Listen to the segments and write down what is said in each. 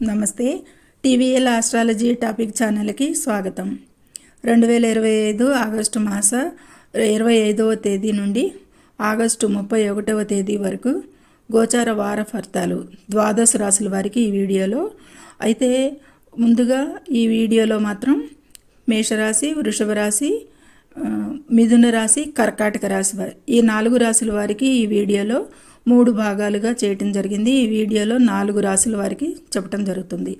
నమస్తే. TVL astrology topic ఛానల్కి స్వాగతం. 2025 ఆగస్టు మాస 25వ తేదీ నుండి ఆగస్టు 31వ తేదీ వరకు గోచార వార ఫలితాలు ద్వాదశ రాశుల వారికి ఈ వీడియోలో అయితే ముందుగా ఈ వీడియోలో మాత్రం మేషరాశి, వృషభ రాశి, మిథున రాశి, కర్కాటక రాశి వారి ఈ 4 రాశుల వారికి ఈ వీడియోలో 3 భాగాలుగా చేయటం జరిగింది. ఈ వీడియోలో 4 రాశుల వారికి చెప్పటం జరుగుతుంది.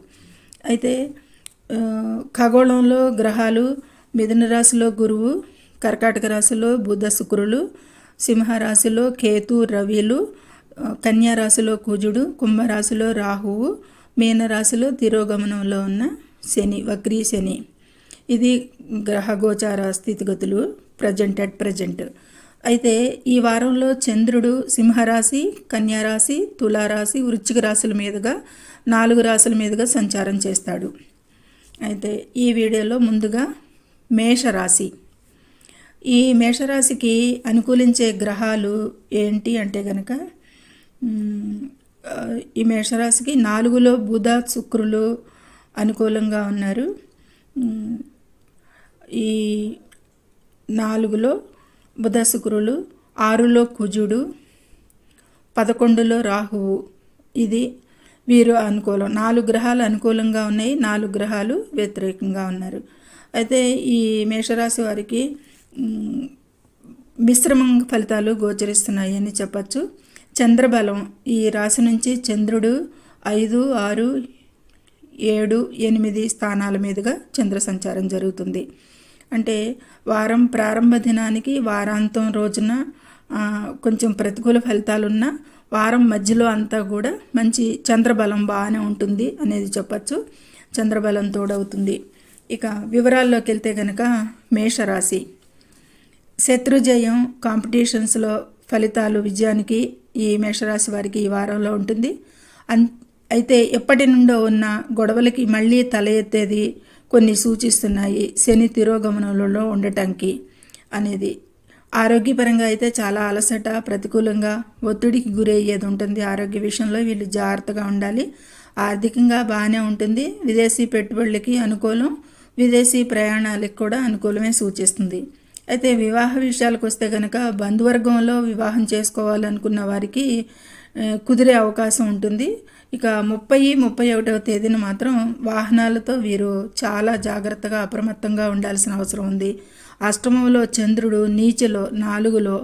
అయితే ఖగోళంలో గ్రహాలు మిథున రాశిలో గురువు, కర్కాటక రాశిలో బుధ శుక్రులు, సింహరాశిలో కేతు రవిలు, కన్యా రాశిలో కుజుడు, కుంభరాశిలో రాహువు, మీనరాశిలో తిరోగమనంలో ఉన్న శని, వక్రీ శని. ఇది గ్రహగోచార స్థితిగతులు ప్రజెంట్. అయితే ఈ వారంలో చంద్రుడు సింహరాశి, కన్యారాశి, తులారాశి, వృశ్చిక రాశుల మీదుగా 4 రాశుల మీదుగా సంచారం చేస్తాడు. అయితే ఈ వీడియోలో ముందుగా మేషరాశి. ఈ మేషరాశికి అనుకూలించే గ్రహాలు ఏంటి అంటే కనుక ఈ మేషరాశికి 4లో బుధ శుక్రులు అనుకూలంగా ఉన్నారు. ఈ 4లో బుధ శుక్రులు, 6లో కుజుడు, 11లో రాహువు. ఇది వీరు అనుకూలం. 4 గ్రహాలు అనుకూలంగా ఉన్నాయి, 4 గ్రహాలు వ్యతిరేకంగా ఉన్నారు. అయితే ఈ మేషరాశి వారికి మిశ్రమ ఫలితాలు గోచరిస్తున్నాయి అని చెప్పచ్చు. చంద్రబలం ఈ రాశి నుంచి చంద్రుడు 5, 6, 7, 8 స్థానాల మీదుగా చంద్ర సంచారం జరుగుతుంది. అంటే వారం ప్రారంభ దినానికి వారాంతం రోజున కొంచెం ప్రతికూల ఫలితాలున్న వారం మధ్యలో అంతా కూడా మంచి చంద్రబలం బాగానే ఉంటుంది అనేది చెప్పచ్చు. చంద్రబలం తోడవుతుంది. ఇక వివరాల్లోకి వెళ్తే కనుక మేషరాశి శత్రుజయం, కాంపిటీషన్స్లో ఫలితాలు విజయానికి ఈ మేషరాశి వారికి ఈ వారంలో ఉంటుంది. అయితే ఎప్పటి నుండో ఉన్న గొడవలకి మళ్ళీ తల ఎత్తేది కొన్ని సూచిస్తున్నాయి శని తిరోగమనంలో ఉండటానికి అనేది. ఆరోగ్యపరంగా అయితే చాలా అలసట, ప్రతికూలంగా ఒత్తిడికి గురయ్యేది ఉంటుంది. ఆరోగ్య విషయంలో వీళ్ళు జాగ్రత్తగా ఉండాలి. ఆర్థికంగా బాగానే ఉంటుంది. విదేశీ పెట్టుబడులకి అనుకూలం, విదేశీ ప్రయాణాలకు కూడా అనుకూలమే సూచిస్తుంది. అయితే వివాహ విషయాలకు వస్తే కనుక బంధువర్గంలో వివాహం చేసుకోవాలనుకున్న వారికి కుదిరే అవకాశం ఉంటుంది. ఇక 30, 31వ తేదీన మాత్రం వాహనాలతో వీరు చాలా జాగ్రత్తగా అప్రమత్తంగా ఉండాల్సిన అవసరం ఉంది. అష్టమంలో చంద్రుడు, నీచలో 4లో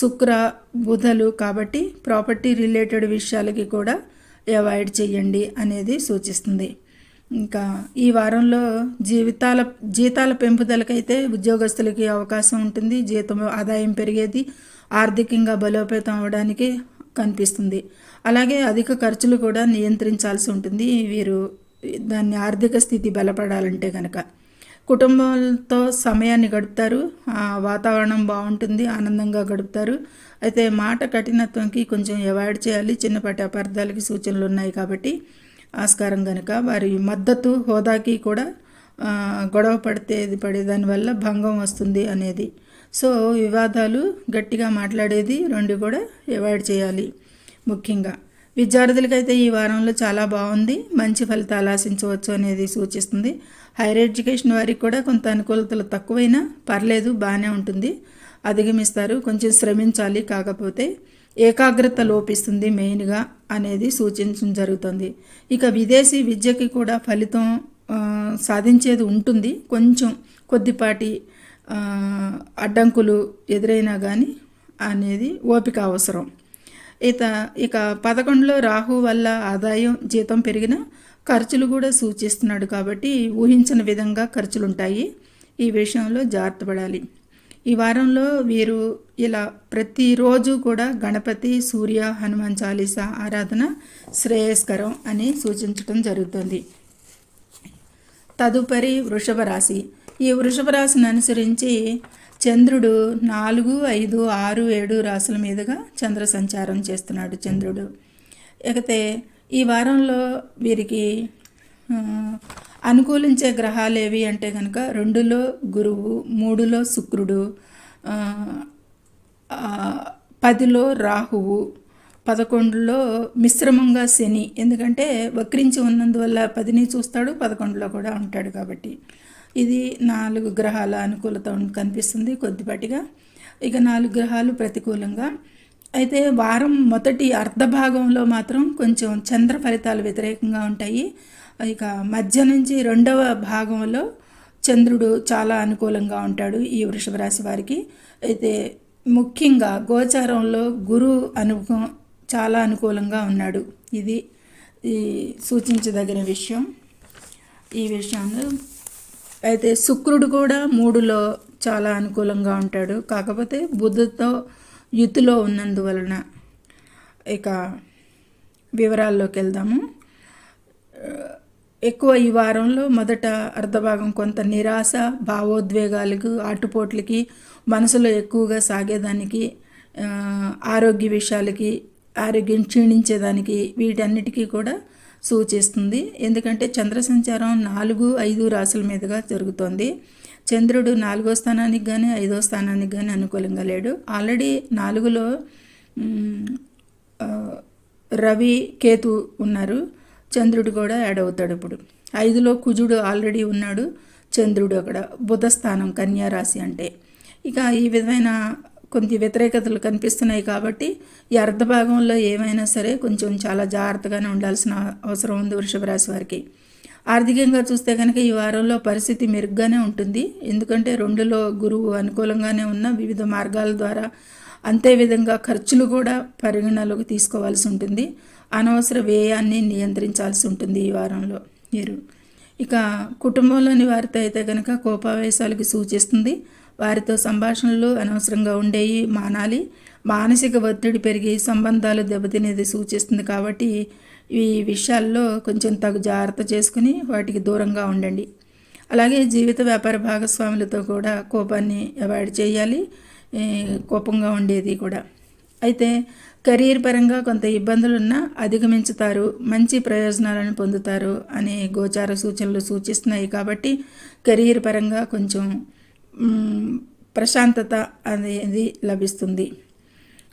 శుక్ర, బుధలు కాబట్టి ప్రాపర్టీ రిలేటెడ్ విషయాలకి కూడా అవాయిడ్ చేయండి అనేది సూచిస్తుంది. ఇంకా ఈ వారంలో జీతాల పెంపుదలకైతే ఉద్యోగస్తులకి అవకాశం ఉంటుంది. జీతం ఆదాయం పెరిగేది, ఆర్థికంగా బలోపేతం అవ్వడానికి కనిపిస్తుంది. అలాగే అధిక ఖర్చులు కూడా నియంత్రించాల్సి ఉంటుంది వీరు దాన్ని ఆర్థిక స్థితి బలపడాలంటే కనుక. కుటుంబంతో సమయాన్ని గడుపుతారు, వాతావరణం బాగుంటుంది, ఆనందంగా గడుపుతారు. అయితే మాట కఠినత్వంకి కొంచెం అవాయిడ్ చేయాలి. చిన్నపాటి అపార్థాలకి సూచనలు ఉన్నాయి కాబట్టి ఆస్కారం కనుక వారి మద్దతు హోదాకి కూడా గొడవ పడే దానివల్ల భంగం వస్తుంది అనేది. సో వివాదాలు, గట్టిగా మాట్లాడేది 2 కూడా అవాయిడ్ చేయాలి. ముఖ్యంగా విద్యార్థులకైతే ఈ వారంలో చాలా బాగుంది, మంచి ఫలితాలు ఆశించవచ్చు అనేది సూచిస్తుంది. హైయర్ ఎడ్యుకేషన్ వారికి కూడా కొంత అనుకూలతలు తక్కువైనా పర్లేదు, బాగానే ఉంటుంది, అధిగమిస్తారు. కొంచెం శ్రమించాలి, కాకపోతే ఏకాగ్రత లోపిస్తుంది మెయిన్గా అనేది సూచించడం జరుగుతుంది. ఇక విదేశీ విద్యకి కూడా ఫలితం సాధించేది ఉంటుంది. కొంచెం కొద్దిపాటి అడ్డంకులు ఎదురైనా కానీ అనేది ఓపిక అవసరం. ఇక 11లో రాహు వల్ల ఆదాయం, జీతం పెరిగిన ఖర్చులు కూడా సూచిస్తున్నాడు కాబట్టి ఊహించిన విధంగా ఖర్చులు ఉంటాయి. ఈ విషయంలో జాగ్రత్త పడాలి. ఈ వారంలో వీరు ఇలా ప్రతిరోజు కూడా గణపతి, సూర్య, హనుమాన్ చాలీసా ఆరాధన శ్రేయస్కరం అని సూచించడం జరుగుతుంది. తదుపరి వృషభ రాశి. ఈ వృషభ రాశిని అనుసరించి చంద్రుడు 4, 5, 6, 7 రాశుల మీదుగా చంద్ర సంచారం చేస్తున్నాడు చంద్రుడు. అయితే ఈ వారంలో వీరికి అనుకూలించే గ్రహాలు ఏవి అంటే కనుక 2లో గురువు, 3లో శుక్రుడు, 10లో రాహువు, 11లో మిశ్రమంగా శని, ఎందుకంటే వక్రించి ఉన్నందువల్ల 10ని చూస్తాడు, 11లో కూడా ఉంటాడు కాబట్టి ఇది 4 గ్రహాల అనుకూలత కనిపిస్తుంది కొద్దిపాటిగా. ఇక 4 గ్రహాలు ప్రతికూలంగా. అయితే వారం మొదటి అర్ధ భాగంలో మాత్రం కొంచెం చంద్ర ఫలితాలు వ్యతిరేకంగా ఉంటాయి. ఇక మధ్య నుంచి రెండవ భాగంలో చంద్రుడు చాలా అనుకూలంగా ఉంటాడు ఈ వృషభ రాశి వారికి. అయితే ముఖ్యంగా గోచారంలో గురు చాలా అనుకూలంగా ఉన్నాడు. ఇది ఈ సూచించదగిన విషయం. ఈ విషయంలో అయితే శుక్రుడు కూడా 3లో చాలా అనుకూలంగా ఉంటాడు, కాకపోతే బుధుడితో యుతిలో ఉన్నందువలన. ఇక వివరాల్లోకి వెళ్దాము. ఎక్కువ ఈ వారంలో మొదట అర్ధభాగం కొంత నిరాశ, భావోద్వేగాలకు, ఆటుపోట్లకి, మనసులో ఎక్కువగా సాగేదానికి, ఆరోగ్య విషయాలకి, ఆరోగ్యం క్షీణించేదానికి, వీటన్నిటికీ కూడా సూచిస్తుంది. ఎందుకంటే చంద్ర సంచారం 4, 5 రాశుల మీదుగా జరుగుతోంది. చంద్రుడు 4వ స్థానానికి కానీ 5వ స్థానానికి కానీ అనుకూలంగా లేడు. ఆల్రెడీ 4లో రవి, కేతు ఉన్నారు. చంద్రుడు కూడా యాడ్ అవుతాడు. ఇప్పుడు 5లో కుజుడు ఆల్రెడీ ఉన్నాడు. చంద్రుడు అక్కడ బుధ స్థానం, కన్యా రాశి అంటే. ఇక ఈ విధమైన కొన్ని వ్యతిరేకతలు కనిపిస్తున్నాయి కాబట్టి ఈ అర్ధ భాగంలో ఏమైనా సరే కొంచెం చాలా జాగ్రత్తగానే ఉండాల్సిన అవసరం ఉంది వృషభ రాశి వారికి. ఆర్థికంగా చూస్తే కనుక ఈ వారంలో పరిస్థితి మెరుగ్గానే ఉంటుంది. ఎందుకంటే 2లో గురువు అనుకూలంగానే ఉన్న వివిధ మార్గాల ద్వారా అంతే విధంగా ఖర్చులు కూడా పరిగణలోకి తీసుకోవాల్సి ఉంటుంది. అనవసర వ్యయాన్ని నియంత్రించాల్సి ఉంటుంది ఈ వారంలో మీరు. ఇక కుటుంబంలోని వారితో అయితే కనుక కోపావేశాలకి సూచిస్తుంది. వారితో సంభాషణలు అనవసరంగా ఉండేవి మానాలి. మానసిక ఒత్తిడి పెరిగి సంబంధాలు దెబ్బతినేది సూచిస్తుంది కాబట్టి ఈ విషయాల్లో కొంచెం తగు జాగ్రత్త చేసుకుని వాటికి దూరంగా ఉండండి. అలాగే జీవిత వ్యాపార భాగస్వాములతో కూడా కోపాన్ని అవాయిడ్ చేయాలి, కోపంగా ఉండేది కూడా. అయితే కెరీర్ పరంగా కొంత ఇబ్బందులున్నా అధిగమించుతారు, మంచి ప్రయోజనాలను పొందుతారు అనే గోచార సూచనలు సూచిస్తున్నాయి కాబట్టి కెరీర్ పరంగా కొంచెం ప్రశాంతత అనేది లభిస్తుంది.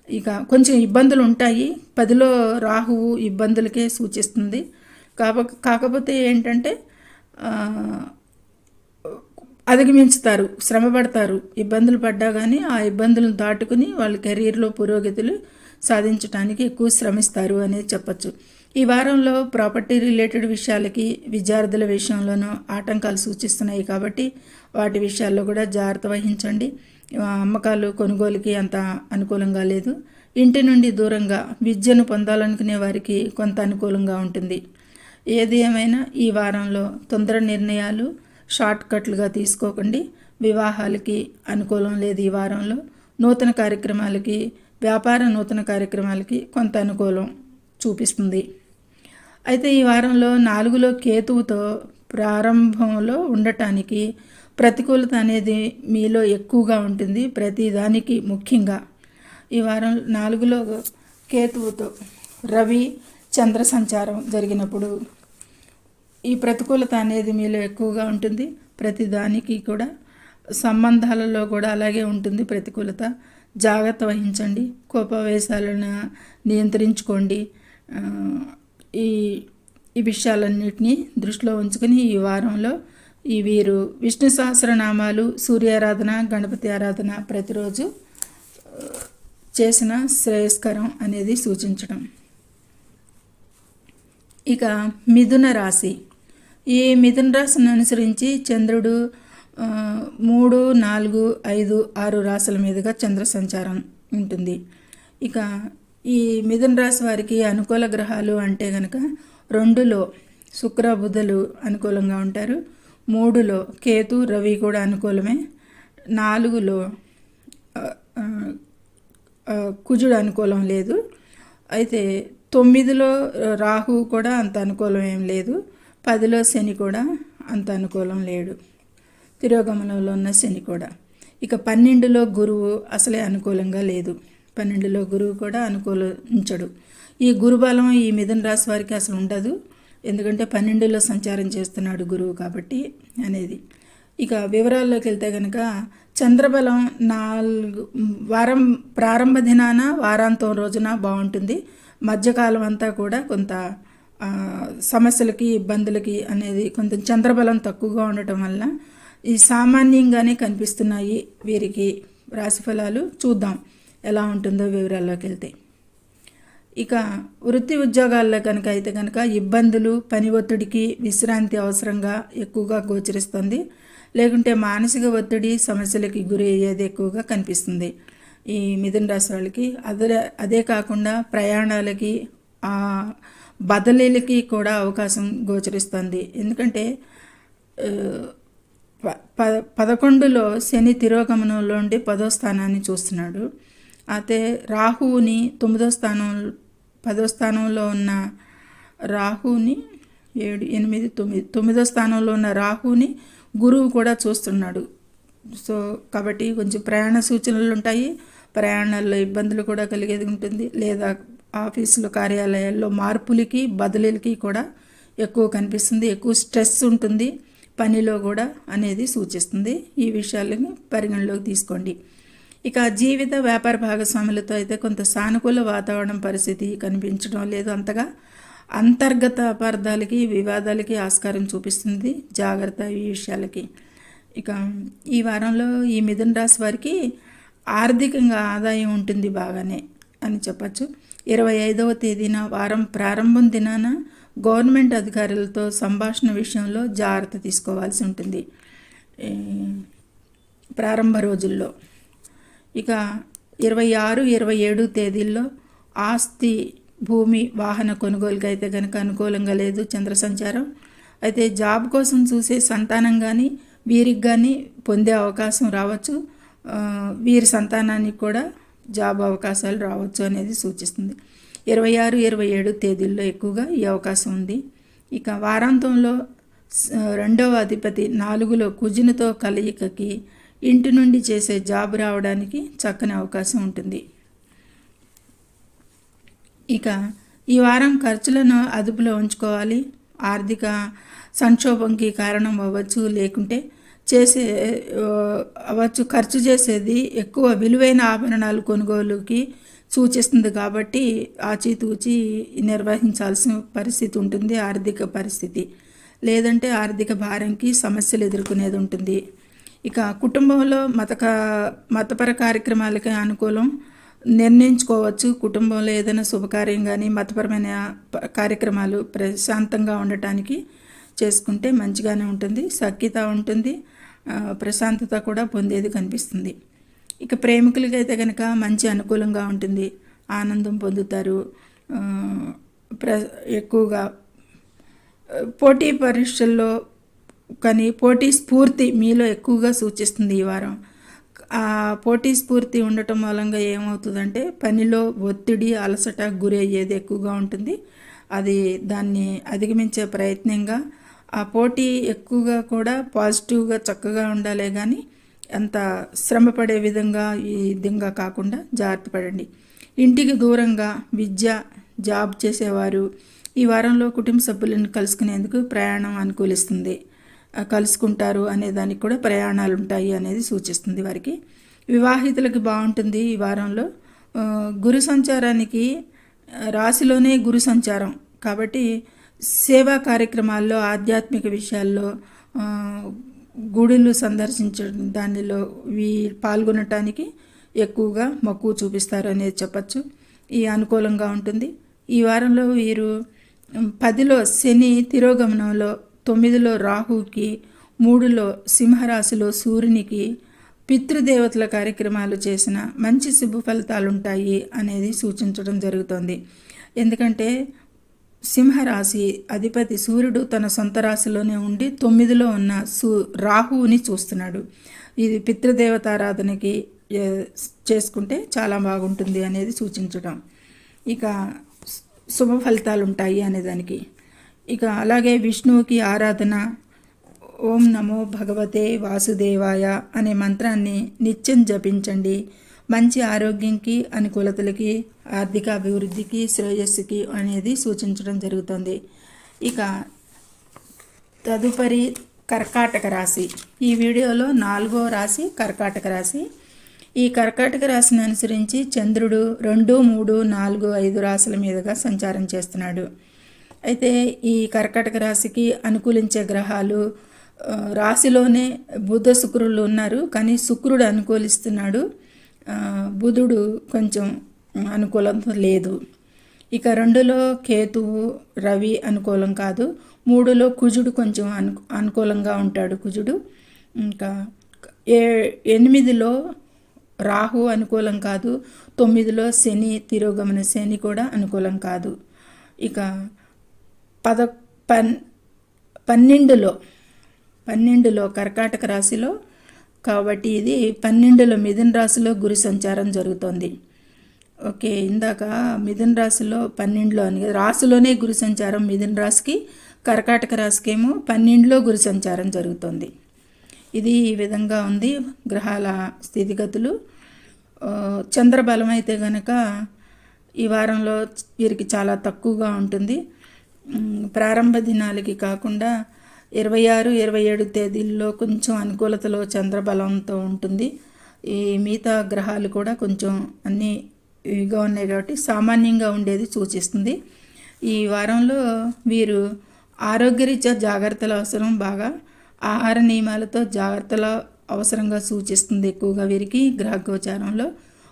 ఇక కొంచెం ఇబ్బందులు ఉంటాయి. 10లో రాహువు ఇబ్బందులకే సూచిస్తుంది. కాకపోతే ఏంటంటే అధిగమించుతారు, శ్రమపడతారు. ఇబ్బందులు పడ్డా కానీ ఆ ఇబ్బందులను దాటుకుని వాళ్ళ కెరీర్లో పురోగతులు సాధించడానికి ఎక్కువ శ్రమిస్తారు అనేది చెప్పచ్చు. ఈ వారంలో ప్రాపర్టీ రిలేటెడ్ విషయాలకి, విద్యార్థుల విషయంలోనూ ఆటంకాలు సూచిస్తున్నాయి కాబట్టి వాటి విషయాల్లో కూడా జాగ్రత్త వహించండి. అమ్మకాలు, కొనుగోలుకి అంత అనుకూలంగా లేదు. ఇంటి నుండి దూరంగా విద్యను పొందాలనుకునే వారికి కొంత అనుకూలంగా ఉంటుంది. ఏది ఏమైనా ఈ వారంలో తొందర నిర్ణయాలు, షార్ట్ కట్లుగా తీసుకోకండి. వివాహాలకి అనుకూలం లేదు ఈ వారంలో. నూతన కార్యక్రమాలకి, నూతన కార్యక్రమాలకి కొంత అనుకూలం చూపిస్తుంది. అయితే ఈ వారంలో 4లో కేతువుతో ప్రారంభంలో ఉండటానికి ప్రతికూలత అనేది మీలో ఎక్కువగా ఉంటుంది. ప్రతిదానికి ముఖ్యంగా ఈ వారం 4లో కేతువుతో రవి, చంద్ర సంచారం జరిగినప్పుడు ఈ ప్రతికూలత అనేది మీలో ఎక్కువగా ఉంటుంది. ప్రతిదానికి కూడా సంబంధాలలో కూడా అలాగే ఉంటుంది ప్రతికూలత. జాగ్రత్త వహించండి, కోపావేశాలను నియంత్రించుకోండి. ఈ విషయాలన్నిటినీ దృష్టిలో ఉంచుకొని ఈ వారంలో వీరు విష్ణు సహస్రనామాలు, సూర్యారాధన, గణపతి ఆరాధన ప్రతిరోజు చేసిన శ్రేయస్కరం అనేది సూచించడం. ఇక మిథున రాశి. ఈ మిథున రాశిని అనుసరించి చంద్రుడు 3, 4, 5, 6 రాశుల మీదుగా చంద్ర సంచారం ఉంటుంది. ఇక ఈ మిథున రాశి వారికి అనుకూల గ్రహాలు అంటే కనుక 2లో శుక్ర, బుధులు అనుకూలంగా ఉంటారు. 3లో కేతు, రవి కూడా అనుకూలమే. 4లో కుజుడు అనుకూలం లేదు. అయితే 9లో రాహు కూడా అంత అనుకూలం ఏం లేదు. 10లో శని కూడా అంత అనుకూలం లేడు, తిరోగమనంలో ఉన్న శని కూడా. ఇక 12లో గురువు అసలే అనుకూలంగా లేదు. 12లో గురువు కూడా అనుకూలించడు. ఈ గురుబలం ఈ మిథున రాశి వారికి అసలు ఉండదు. ఎందుకంటే 12లో సంచారం చేస్తున్నాడు గురువు కాబట్టి అనేది. ఇక వివరాల్లోకి వెళ్తే కనుక చంద్రబలం వారం ప్రారంభ దినాన, వారాంతం రోజున బాగుంటుంది. మధ్యకాలం అంతా కూడా కొంత సమస్యలకి ఇబ్బందులకి అనేది కొంచెం చంద్రబలం తక్కువగా ఉండటం వల్ల ఈ సామాన్యంగానే కనిపిస్తున్నాయి వీరికి రాశిఫలాలు. చూద్దాం ఎలా ఉంటుందో వివరాల్లోకి వెళ్తే. ఇక వృత్తి ఉద్యోగాల్లో కనుక అయితే కనుక ఇబ్బందులు, పని ఒత్తిడికి విశ్రాంతి అవసరంగా ఎక్కువగా గోచరిస్తుంది. లేకుంటే మానసిక ఒత్తిడి సమస్యలకి గురి అయ్యేది ఎక్కువగా కనిపిస్తుంది ఈ మిథున రాశి వాళ్ళకి. అదే కాకుండా ప్రయాణాలకి బదిలీలకి కూడా అవకాశం గోచరిస్తుంది. ఎందుకంటే 11లో శని తిరోగమనంలో ఉండి 10వ స్థానాన్ని చూస్తున్నాడు. అయితే రాహువుని 10వ స్థానంలో ఉన్న రాహుని 7, 8, 9వ స్థానంలో ఉన్న రాహుని గురువు కూడా చూస్తున్నాడు. సో కాబట్టి కొంచెం ప్రయాణ సూచనలు ఉంటాయి. ప్రయాణాల్లో ఇబ్బందులు కూడా కలిగేది ఉంటుంది. లేదా ఆఫీసులో కార్యాలయాల్లో మార్పులకి బదిలీలకి కూడా ఎక్కువ కనిపిస్తుంది. ఎక్కువ స్ట్రెస్ ఉంటుంది పనిలో కూడా అనేది సూచిస్తుంది. ఈ విషయాలను పరిగణలోకి తీసుకోండి. ఇక జీవిత వ్యాపార భాగస్వాములతో అయితే కొంత సానుకూల వాతావరణం పరిస్థితి కనిపించడం లేదు. అంతగా అంతర్గత అపార్థాలకి వివాదాలకి ఆస్కారం చూపిస్తుంది. జాగ్రత్త ఈ విషయాలకి. ఇక ఈ వారంలో ఈ మిథున రాశి వారికి ఆర్థికంగా ఆదాయం ఉంటుంది బాగానే అని చెప్పచ్చు. 25వ తేదీన వారం ప్రారంభం దినాన గవర్నమెంట్ అధికారులతో సంభాషణ విషయంలో జాగ్రత్త తీసుకోవాల్సి ఉంటుంది ప్రారంభ రోజుల్లో. ఇక 26, 27 తేదీల్లో ఆస్తి, భూమి, వాహన కొనుగోలుకి అయితే కనుక అనుకూలంగా లేదు చంద్ర సంచారం. అయితే జాబ్ కోసం చూసే సంతానం కానీ వీరికి కానీ పొందే అవకాశం రావచ్చు. వీరి సంతానానికి కూడా జాబ్ అవకాశాలు రావచ్చు అనేది సూచిస్తుంది. 26, 27 తేదీల్లో ఎక్కువగా ఈ అవకాశం ఉంది. ఇక వారాంతంలో 2వ అధిపతి 4లో కుజునితో కలయికకి ఇంటి నుండి చేసే జాబ్ రావడానికి చక్కని అవకాశం ఉంటుంది. ఇక ఈ వారం ఖర్చులను అదుపులో ఉంచుకోవాలి. ఆర్థిక సంక్షోభంకి కారణం అవ్వచ్చు, లేకుంటే ఖర్చు చేసేది ఎక్కువ విలువైన ఆభరణాలు కొనుగోలుకి సూచిస్తుంది. కాబట్టి ఆచితూచి నిర్వహించాల్సిన పరిస్థితి ఉంటుంది ఆర్థిక పరిస్థితి. లేదంటే ఆర్థిక భారంకి సమస్యలు ఎదుర్కొనేది ఉంటుంది. ఇక కుటుంబంలో మతపర కార్యక్రమాలకి అనుకూలం నిర్ణయించుకోవచ్చు. కుటుంబంలో ఏదైనా శుభకార్యం కానీ మతపరమైన కార్యక్రమాలు ప్రశాంతంగా ఉండటానికి చేసుకుంటే మంచిగానే ఉంటుంది. సఖ్యత ఉంటుంది, ప్రశాంతత కూడా పొందేది కనిపిస్తుంది. ఇక ప్రేమికులకి అయితే కనుక మంచి అనుకూలంగా ఉంటుంది. ఆనందం పొందుతారు. ఎక్కువగా పోటీ పరీక్షల్లో కానీ పోటీ స్ఫూర్తి మీలో ఎక్కువగా సూచిస్తుంది ఈ వారం. ఆ పోటీ స్ఫూర్తి ఉండటం మూలంగా ఏమవుతుందంటే పనిలో ఒత్తిడి, అలసట గురి అయ్యేది ఎక్కువగా ఉంటుంది. దాన్ని అధిగమించే ప్రయత్నంగా ఆ పోటీ ఎక్కువగా కూడా పాజిటివ్గా చక్కగా ఉండాలే కానీ అంత శ్రమపడే విధంగా కాకుండా జాగ్రత్త పడండి. ఇంటికి దూరంగా విద్య, జాబ్ చేసేవారు ఈ వారంలో కుటుంబ సభ్యులను కలుసుకునేందుకు ప్రయాణం అనుకూలిస్తుంది. కలుసుకుంటారు అనే దానికి కూడా ప్రయాణాలు ఉంటాయి అనేది సూచిస్తుంది వారికి. వివాహితులకి బాగుంటుంది ఈ వారంలో. గురు సంచారానికి రాశిలోనే గురు సంచారం కాబట్టి సేవా కార్యక్రమాల్లో, ఆధ్యాత్మిక విషయాల్లో, గుడులు సందర్శించడం దానిలో పాల్గొనటానికి ఎక్కువగా మక్కువ చూపిస్తారు అనేది చెప్పచ్చు. ఈ అనుకూలంగా ఉంటుంది. ఈ వారంలో వీరు 10లో శని తిరోగమనంలో, 9లో రాహుకి, 3లో సింహరాశిలో సూర్యునికి పితృదేవతల కార్యక్రమాలు చేసిన మంచి శుభ ఫలితాలు ఉంటాయి అనేది సూచించడం జరుగుతుంది. ఎందుకంటే సింహరాశి అధిపతి సూర్యుడు తన సొంత రాశిలోనే ఉండి 9లో ఉన్న రాహువుని చూస్తున్నాడు. ఇది పితృదేవతారాధనకి చేసుకుంటే చాలా బాగుంటుంది అనేది సూచించడం. ఇక శుభ ఫలితాలు ఉంటాయి అనేదానికి. ఇక అలాగే విష్ణువుకి ఆరాధన, ఓం నమో భగవతే వాసుదేవాయ అనే మంత్రాన్ని నిత్యం జపించండి. మంచి ఆరోగ్యంకి, అనుకూలతలకి, ఆర్థిక అభివృద్ధికి, శ్రేయస్సుకి అనేది సూచించడం జరుగుతుంది. ఇక తదుపరి కర్కాటక రాశి. ఈ వీడియోలో 4వ రాశి కర్కాటక రాశి. ఈ కర్కాటక రాశిని అనుసరించి చంద్రుడు 2, 3, 4, 5 రాశుల మీదుగా సంచారం చేస్తున్నాడు. అయితే ఈ కర్కాటక రాశికి అనుకూలించే గ్రహాలు రాశిలోనే బుధ శుక్రులు ఉన్నారు, కానీ శుక్రుడు అనుకూలిస్తున్నాడు, బుధుడు కొంచెం అనుకూలంతో లేదు. ఇక 2లో కేతువు, రవి అనుకూలం కాదు. 3లో కుజుడు కొంచెం అనుకూలంగా ఉంటాడు కుజుడు. ఇంకా 8లో రాహు అనుకూలం కాదు. 9లో శని, తిరోగమన శని కూడా అనుకూలం కాదు. ఇక 12లో కర్కాటక రాశిలో, కాబట్టి ఇది 12లో మిథున రాశిలో గురు సంచారం జరుగుతుంది. ఓకే, ఇందాక మిథున రాశిలో 12లో అని రాశిలోనే గురు సంచారం మిథున రాశికి, కర్కాటక రాశికేమో 12లో గురు సంచారం జరుగుతుంది. ఇది ఈ విధంగా ఉంది గ్రహాల స్థితిగతులు. చంద్రబలం అయితే కనుక ఈ వారంలో వీరికి చాలా తక్కువగా ఉంటుంది. ప్రారంభ దినాలకి కాకుండా 26, 27 తేదీల్లో కొంచెం అనుకూలతలో చంద్రబలంతో ఉంటుంది. ఈ మిగతా గ్రహాలు కూడా కొంచెం అన్నీ ఇవిగా ఉన్నాయి కాబట్టి సామాన్యంగా ఉండేది సూచిస్తుంది. ఈ వారంలో వీరు ఆరోగ్యరీత్యా జాగ్రత్తలు అవసరం. బాగా ఆహార నియమాలతో జాగ్రత్తలు అవసరంగా సూచిస్తుంది ఎక్కువగా వీరికి గ్రహగోచారంలో.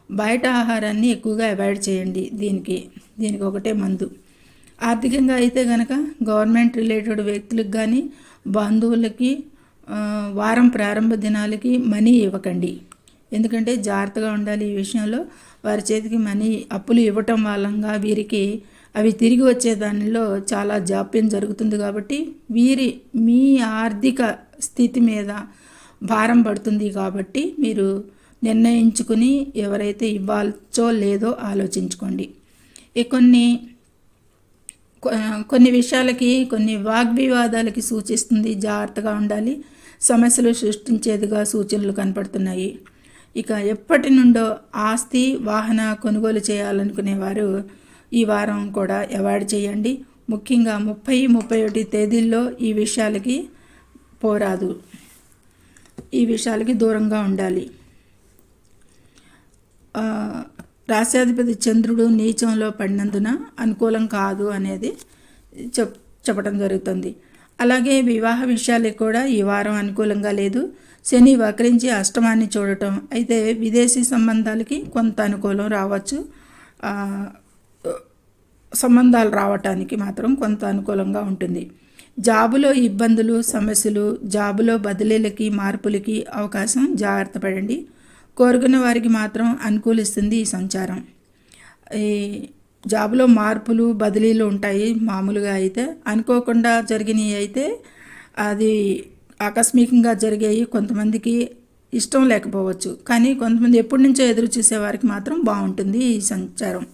బయట ఆహారాన్ని ఎక్కువగా అవాయిడ్ చేయండి. దీనికి ఒకటే మందు. ఆర్థికంగా అయితే కనుక గవర్నమెంట్ రిలేటెడ్ వ్యక్తులకు కానీ బంధువులకి వారం ప్రారంభ దినాలకి మనీ ఇవ్వకండి. ఎందుకంటే జాగ్రత్తగా ఉండాలి ఈ విషయంలో. వారి చేతికి మనీ అప్పులు ఇవ్వటం వల్ల వీరికి అవి తిరిగి వచ్చే దానిలో చాలా జాప్యం జరుగుతుంది. కాబట్టి మీ ఆర్థిక స్థితి మీద భారం పడుతుంది. కాబట్టి మీరు నిర్ణయించుకుని ఎవరైతే ఇవ్వాల్చో లేదో ఆలోచించుకోండి. కొన్ని విషయాలకి, కొన్ని వాగ్వివాదాలకి సూచిస్తుంది. జాగ్రత్తగా ఉండాలి. సమస్యలు సృష్టించేదిగా సూచనలు కనపడుతున్నాయి. ఇక ఎప్పటి నుండో ఆస్తి, వాహన కొనుగోలు చేయాలనుకునేవారు ఈ వారం కూడా అవాయిడ్ చేయండి. ముఖ్యంగా 30, 31 తేదీల్లో ఈ విషయాలకి పోరాదు. ఈ విషయాలకి దూరంగా ఉండాలి. రాశ్యాధిపతి చంద్రుడు నీచంలో పడినందున అనుకూలం కాదు అనేది చెప్పడం జరుగుతుంది. అలాగే వివాహ విషయాలకు కూడా ఈ వారం అనుకూలంగా లేదు. శని వక్రించి అష్టమాన్ని చూడటం, అయితే విదేశీ సంబంధాలకి కొంత అనుకూలం రావచ్చు. సంబంధాలు రావటానికి మాత్రం కొంత అనుకూలంగా ఉంటుంది. జాబులో ఇబ్బందులు, సమస్యలు, జాబులో బదిలీలకి, మార్పులకి అవకాశం. జాగ్రత్త పడండి. కోరుకున్న వారికి మాత్రం అనుకూలిస్తుంది ఈ సంచారం. ఈ జాబులో మార్పులు, బదిలీలు ఉంటాయి. మామూలుగా అయితే అనుకోకుండా జరిగినవి అయితే అది ఆకస్మికంగా జరిగాయి. కొంతమందికి ఇష్టం లేకపోవచ్చు, కానీ కొంతమంది ఎప్పటి నుంచో ఎదురు చూసే వారికి మాత్రం బాగుంటుంది ఈ సంచారం.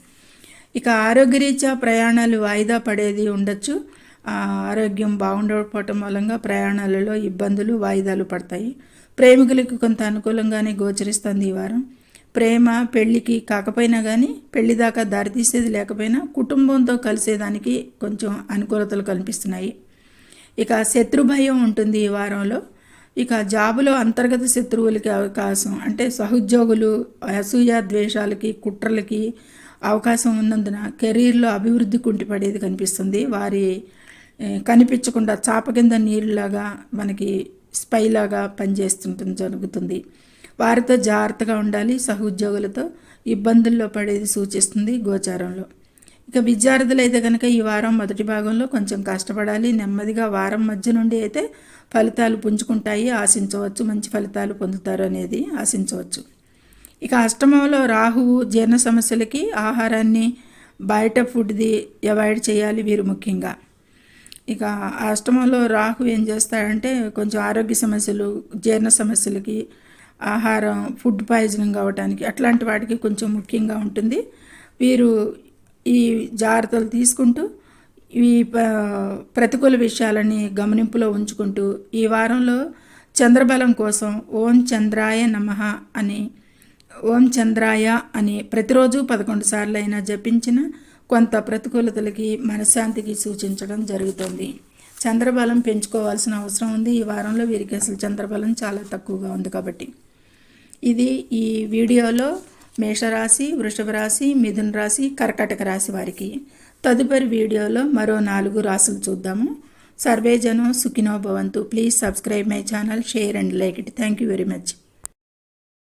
ఇక ఆరోగ్యరీత్యా ప్రయాణాలు వాయిదా పడేది ఉండొచ్చు. ఆరోగ్యం బాగుండకపోవటం మూలంగా ప్రయాణాలలో ఇబ్బందులు, వాయిదాలు పడతాయి. ప్రేమికులకు కొంత అనుకూలంగానే గోచరిస్తుంది ఈ వారం. ప్రేమ పెళ్ళికి కాకపోయినా కానీ, పెళ్లి దాకా దారితీసేది లేకపోయినా కుటుంబంతో కలిసేదానికి కొంచెం అనుకూలతలు కనిపిస్తున్నాయి. ఇక శత్రుభయం ఉంటుంది ఈ వారంలో. ఇక జాబులో అంతర్గత శత్రువులకి అవకాశం, అంటే సహోద్యోగులు అసూయ, ద్వేషాలకి, కుట్రలకి అవకాశం ఉన్నందున కెరీర్లో అభివృద్ధి కుంటిపడేది కనిపిస్తుంది. వారి కనిపించకుండా చాప కింద నీరులాగా మనకి స్పైలాగా పనిచేస్తుంటం జరుగుతుంది. వారితో జాగ్రత్తగా ఉండాలి. సహోద్యోగులతో ఇబ్బందుల్లో పడేది సూచిస్తుంది గోచారంలో. ఇక విద్యార్థులు అయితే కనుక ఈ వారం మొదటి భాగంలో కొంచెం కష్టపడాలి. నెమ్మదిగా వారం మధ్య నుండి అయితే ఫలితాలు పుంజుకుంటాయి, ఆశించవచ్చు. మంచి ఫలితాలు పొందుతారు అనేది ఆశించవచ్చు. ఇక అష్టమంలో రాహువు జీర్ణ సమస్యలకి, ఆహారాన్ని బయట ఫుడ్ది అవాయిడ్ చేయాలి వీరు ముఖ్యంగా. ఇక అష్టమంలో రాహు ఏం చేస్తాడంటే కొంచెం ఆరోగ్య సమస్యలు, జీర్ణ సమస్యలకి, ఆహారం ఫుడ్ పాయిజనింగ్ అవ్వటానికి అట్లాంటి వాటికి కొంచెం ముఖ్యంగా ఉంటుంది. వీరు ఈ జాగ్రత్తలు తీసుకుంటూ ఈ ప్రతికూల విషయాలని గమనింపులో ఉంచుకుంటూ ఈ వారంలో చంద్రబలం కోసం ఓం చంద్రాయ నమః అని ప్రతిరోజు 11 సార్లు అయినా జపించిన కొంత ప్రతికూలతలకి, మనశ్శాంతికి సూచించడం జరుగుతుంది. చంద్రబలం పెంచుకోవాల్సిన అవసరం ఉంది ఈ వారంలో. వీరికి అసలు చంద్రబలం చాలా తక్కువగా ఉంది కాబట్టి. ఇది ఈ వీడియోలో మేషరాశి, వృషభ రాశి, మిథున రాశి, కర్కాటక రాశి వారికి. తదుపరి వీడియోలో మరో 4 రాశులు చూద్దాము. సర్వే జనం సుఖినో భవంతు. Please subscribe my channel, share and like it. Thank you very much.